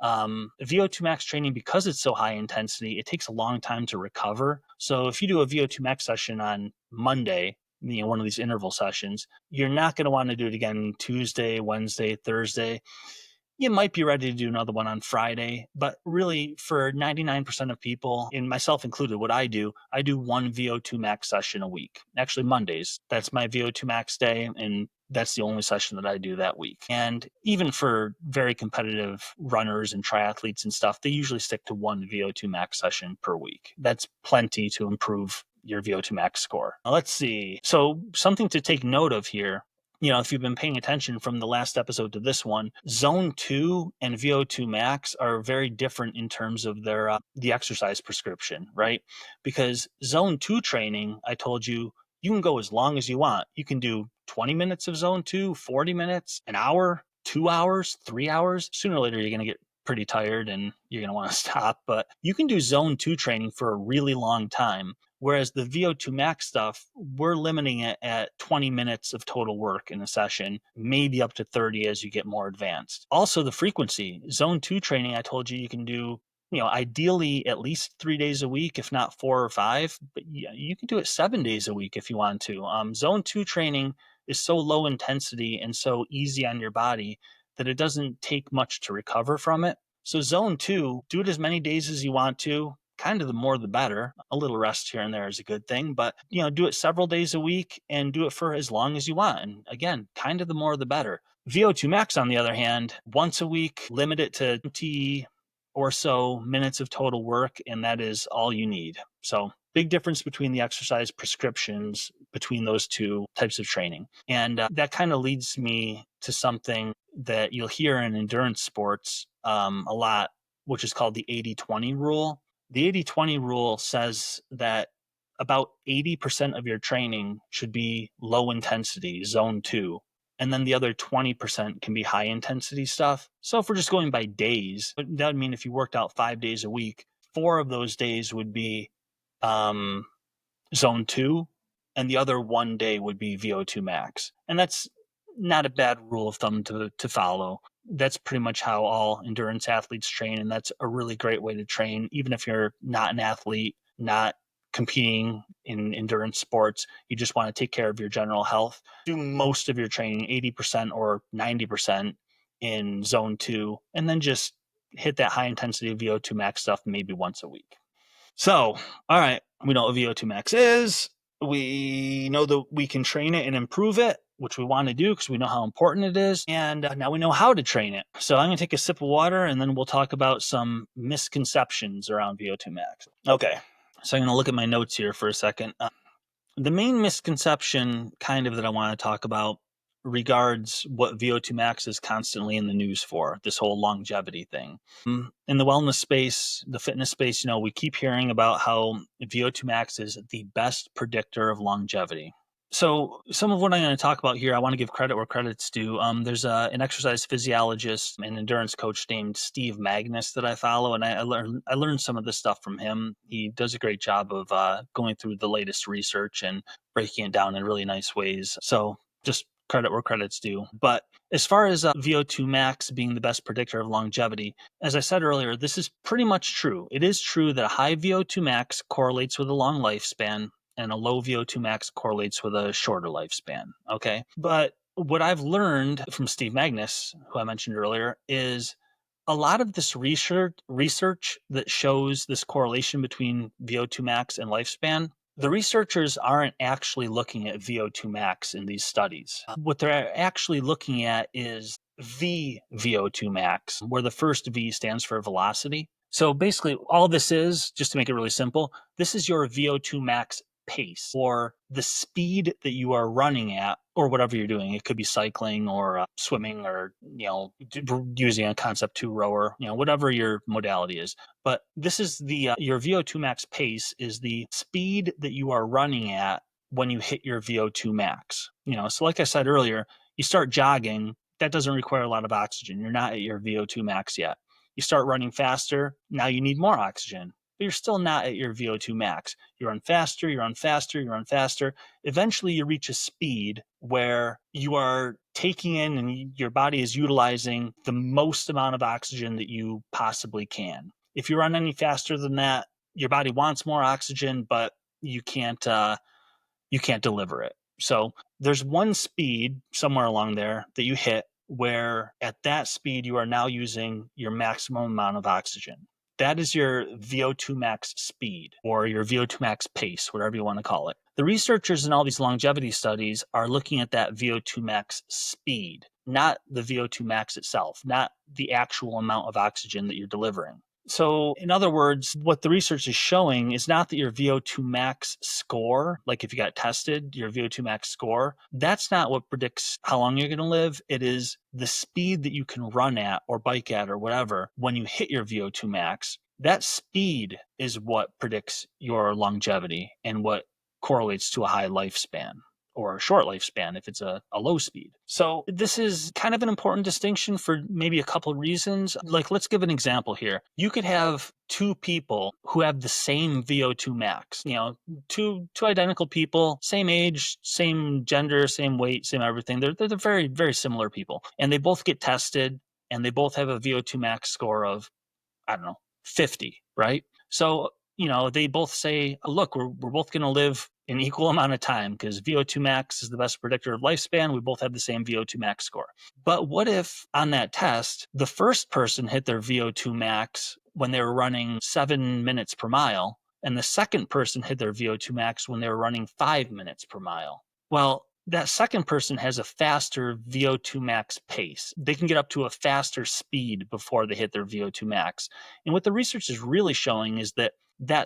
VO2 max training, because it's so high intensity, it takes a long time to recover. So if you do a VO2 max session on Monday, one of these interval sessions, you're not going to want to do it again Tuesday, Wednesday, Thursday. You might be ready to do another one on Friday, but really for 99% of people, and myself included, what I do 1 VO2 max session a week. Actually, Mondays, that's my VO2 max day, and that's the only session that I do that week. And even for very competitive runners and triathletes and stuff, they usually stick to 1 VO2 max session per week. That's plenty to improve your VO2 max score. Now, let's see. So something to take note of here, if you've been paying attention from the last episode to this one, zone 2 and VO2 max are very different in terms of their the exercise prescription, right? Because zone 2 training, I told you, you can go as long as you want. You can do 20 minutes of zone 2, 40 minutes, an hour, 2 hours, 3 hours. Sooner or later, you're going to get pretty tired and you're going to want to stop. But you can do zone 2 training for a really long time. Whereas the VO2 max stuff, we're limiting it at 20 minutes of total work in a session, maybe up to 30 as you get more advanced. Also, the frequency. Zone 2 training, I told you, you can do, ideally at least 3 days a week, if not 4 or 5, but you can do it 7 days a week if you want to. Zone 2 training is so low intensity and so easy on your body that it doesn't take much to recover from it. So zone 2, do it as many days as you want to. Kind of the more the better. A little rest here and there is a good thing, but do it several days a week and do it for as long as you want. And again, kind of the more the better. VO2 max, on the other hand, once a week, limit it to 20 or so minutes of total work, and that is all you need. So big difference between the exercise prescriptions between those two types of training. And that kind of leads me to something that you'll hear in endurance sports a lot, which is called the 80-20 rule. The 80-20 rule says that about 80% of your training should be low intensity, zone 2. And then the other 20% can be high intensity stuff. So if we're just going by days, that would mean if you worked out 5 days a week, 4 of those days would be zone 2, and the other 1 day would be VO2 max. And that's not a bad rule of thumb to follow. That's pretty much how all endurance athletes train, and that's a really great way to train, even if you're not an athlete, not competing in endurance sports. You just want to take care of your general health. Do most of your training, 80% or 90% in zone 2, and then just hit that high intensity VO2 max stuff maybe once a week. So, all right, we know what VO2 max is. We know that we can train it and improve it, which we want to do because we know how important it is. And now we know how to train it. So I'm going to take a sip of water and then we'll talk about some misconceptions around VO2 max. Okay, so I'm going to look at my notes here for a second. The main misconception kind of that I want to talk about regards what VO2 max is constantly in the news for, this whole longevity thing. In the wellness space, the fitness space, we keep hearing about how VO2 max is the best predictor of longevity. So some of what I'm going to talk about here, I want to give credit where credit's due. There's an exercise physiologist and endurance coach named Steve Magnus that I follow, and I learned some of this stuff from him. He does a great job of going through the latest research and breaking it down in really nice ways. So just credit where credit's due. But as far as VO2 max being the best predictor of longevity, as I said earlier, this is pretty much true. It is true that a high VO2 max correlates with a long lifespan, and a low VO2 max correlates with a shorter lifespan. Okay. But what I've learned from Steve Magnus, who I mentioned earlier, is a lot of this research that shows this correlation between VO2 max and lifespan, the researchers aren't actually looking at VO2 max in these studies. What they're actually looking at is VO2 max, where the first V stands for velocity. So basically, all this is, just to make it really simple, this is your VO2 max pace, or the speed that you are running at, or whatever you're doing. It could be cycling or swimming, or using a concept 2 rower, whatever your modality is. But this is the your VO2 max pace is the speed that you are running at when you hit your VO2 max. So like I said earlier, you start jogging, that doesn't require a lot of oxygen. You're not at your VO2 max yet. You start running faster, now you need more oxygen, but you're still not at your VO2 max. You run faster, you run faster, you run faster. Eventually you reach a speed where you are taking in and your body is utilizing the most amount of oxygen that you possibly can. If you run any faster than that, your body wants more oxygen, but you can't deliver it. So there's one speed somewhere along there that you hit where at that speed you are now using your maximum amount of oxygen. That is your VO2 max speed, or your VO2 max pace, whatever you want to call it. The researchers in all these longevity studies are looking at that VO2 max speed, not the VO2 max itself, not the actual amount of oxygen that you're delivering. So in other words, what the research is showing is not that your VO2 max score, like if you got tested, your VO2 max score, that's not what predicts how long you're going to live. It is the speed that you can run at or bike at or whatever when you hit your VO2 max. That speed is what predicts your longevity and what correlates to a high lifespan. or a short lifespan if it's a low speed. So this is kind of an important distinction for maybe a couple of reasons. Like, let's give an example here. You could have two people who have the same VO2 max, two identical people, same age, same gender, same weight, same everything. They're very, very similar people. And they both get tested and they both have a VO2 max score of, I don't know, 50, right? So, they both say, look, we're both going to live an equal amount of time because VO2 max is the best predictor of lifespan. We both have the same VO2 max score. But what if on that test, the first person hit their VO2 max when they were running 7 minutes per mile, and the second person hit their VO2 max when they were running 5 minutes per mile? Well, that second person has a faster VO2 max pace. They can get up to a faster speed before they hit their VO2 max. And what the research is really showing is that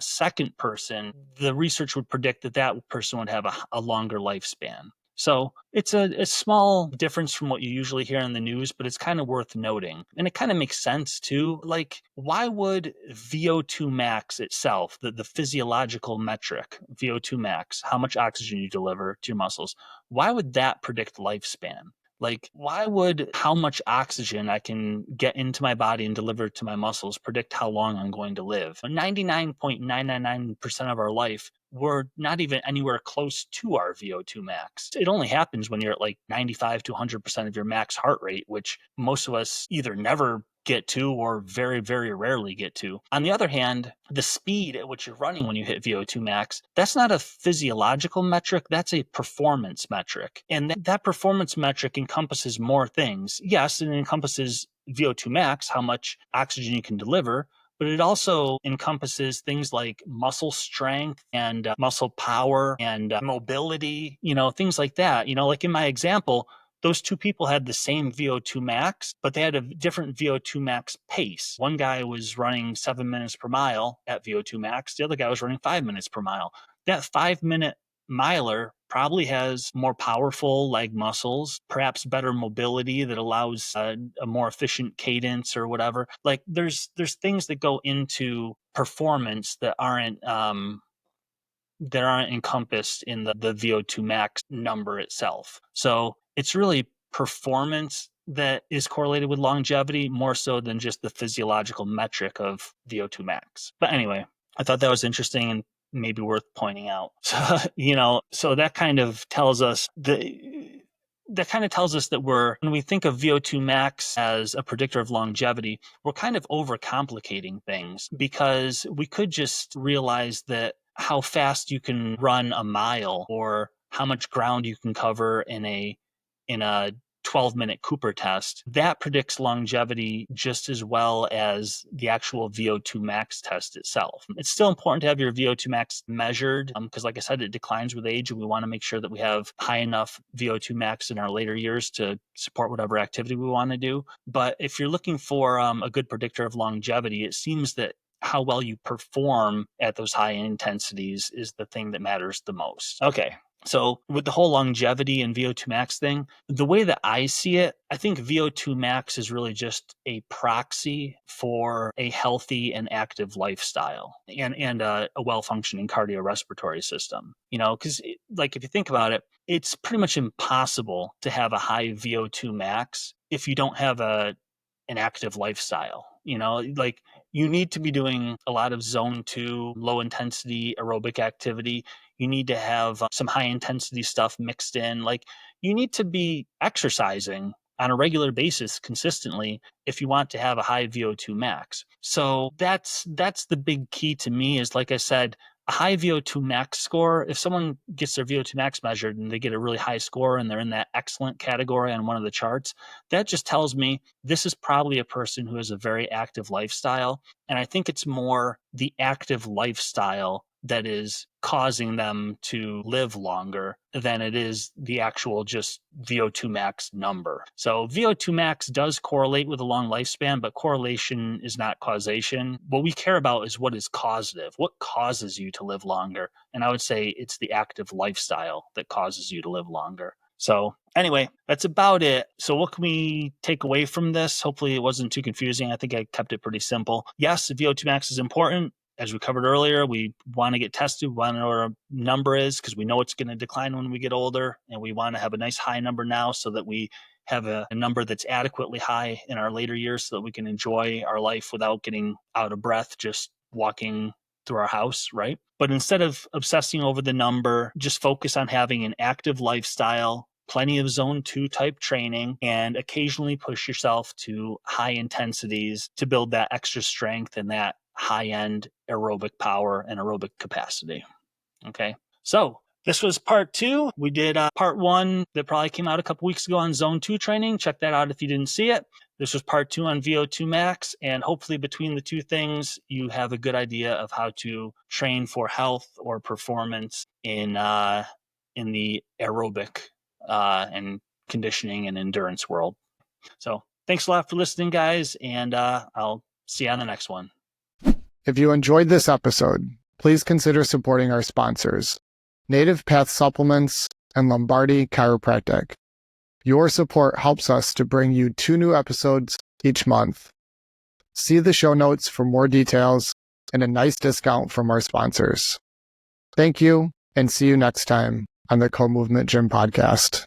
second person, the research would predict that person would have a longer lifespan. So it's a small difference from what you usually hear in the news, but it's kind of worth noting. And it kind of makes sense too. Like, why would VO2 max itself, the physiological metric, VO2 max, how much oxygen you deliver to your muscles, why would that predict lifespan? Like, why would how much oxygen I can get into my body and deliver to my muscles predict how long I'm going to live? 99.999% of our life, we're not even anywhere close to our VO2 max. It only happens when you're at like 95 to 100% of your max heart rate, which most of us either never get to or very, very rarely get to. On the other hand, the speed at which you're running when you hit VO2 max, that's not a physiological metric, that's a performance metric. And that performance metric encompasses more things. Yes, it encompasses VO2 max, how much oxygen you can deliver, but it also encompasses things like muscle strength and muscle power and mobility, things like that. Like in my example, those two people had the same VO2 max, but they had a different VO2 max pace. One guy was running 7 minutes per mile at VO2 max. The other guy was running 5 minutes per mile. That 5-minute miler probably has more powerful leg muscles, perhaps better mobility that allows a more efficient cadence or whatever. Like there's things that go into performance that aren't encompassed in the VO2 max number itself. So it's really performance that is correlated with longevity more so than just the physiological metric of VO2 max. But anyway, I thought that was interesting and maybe worth pointing out. So that kind of tells us that when we think of VO2 max as a predictor of longevity, we're kind of overcomplicating things because we could just realize that how fast you can run a mile or how much ground you can cover in a 12-minute Cooper test, that predicts longevity just as well as the actual VO2 max test itself. It's still important to have your VO2 max measured because, like I said, it declines with age, and we want to make sure that we have high enough VO2 max in our later years to support whatever activity we want to do. But if you're looking for a good predictor of longevity, it seems that how well you perform at those high intensities is the thing that matters the most. Okay. So with the whole longevity and VO2 max thing, the way that I see it, I think VO2 max is really just a proxy for a healthy and active lifestyle and a well-functioning cardiorespiratory system. Because like if you think about it, it's pretty much impossible to have a high VO2 max if you don't have an active lifestyle. Like you need to be doing a lot of zone 2 low intensity aerobic activity. You need to have some high intensity stuff mixed in. Like you need to be exercising on a regular basis consistently if you want to have a high VO2 max. So that's the big key to me is, like I said, a high VO2 max score. If someone gets their VO2 max measured and they get a really high score and they're in that excellent category on one of the charts, that just tells me this is probably a person who has a very active lifestyle. And I think it's more the active lifestyle that is causing them to live longer than it is the actual just VO2 max number. So VO2 max does correlate with a long lifespan, but correlation is not causation. What we care about is what is causative, what causes you to live longer. And I would say it's the active lifestyle that causes you to live longer. So anyway, that's about it. So what can we take away from this? Hopefully it wasn't too confusing. I think I kept it pretty simple. Yes, VO2 max is important. As we covered earlier, we want to get tested. We want to know what our number is because we know it's going to decline when we get older. And we want to have a nice high number now so that we have a number that's adequately high in our later years so that we can enjoy our life without getting out of breath just walking through our house, right? But instead of obsessing over the number, just focus on having an active lifestyle, plenty of zone 2 type training, and occasionally push yourself to high intensities to build that extra strength and that high-end aerobic power and aerobic capacity. Okay, so this was part 2. We did part 1 that probably came out a couple weeks ago on zone 2 training. Check that out if you didn't see it. This was part 2 on VO2 Max, and hopefully between the two things, you have a good idea of how to train for health or performance in the aerobic and conditioning and endurance world. So thanks a lot for listening, guys, and I'll see you on the next one. If you enjoyed this episode, please consider supporting our sponsors, Native Path Supplements and Lombardi Chiropractic. Your support helps us to bring you 2 new episodes each month. See the show notes for more details and a nice discount from our sponsors. Thank you, and see you next time on the Co-Movement Gym Podcast.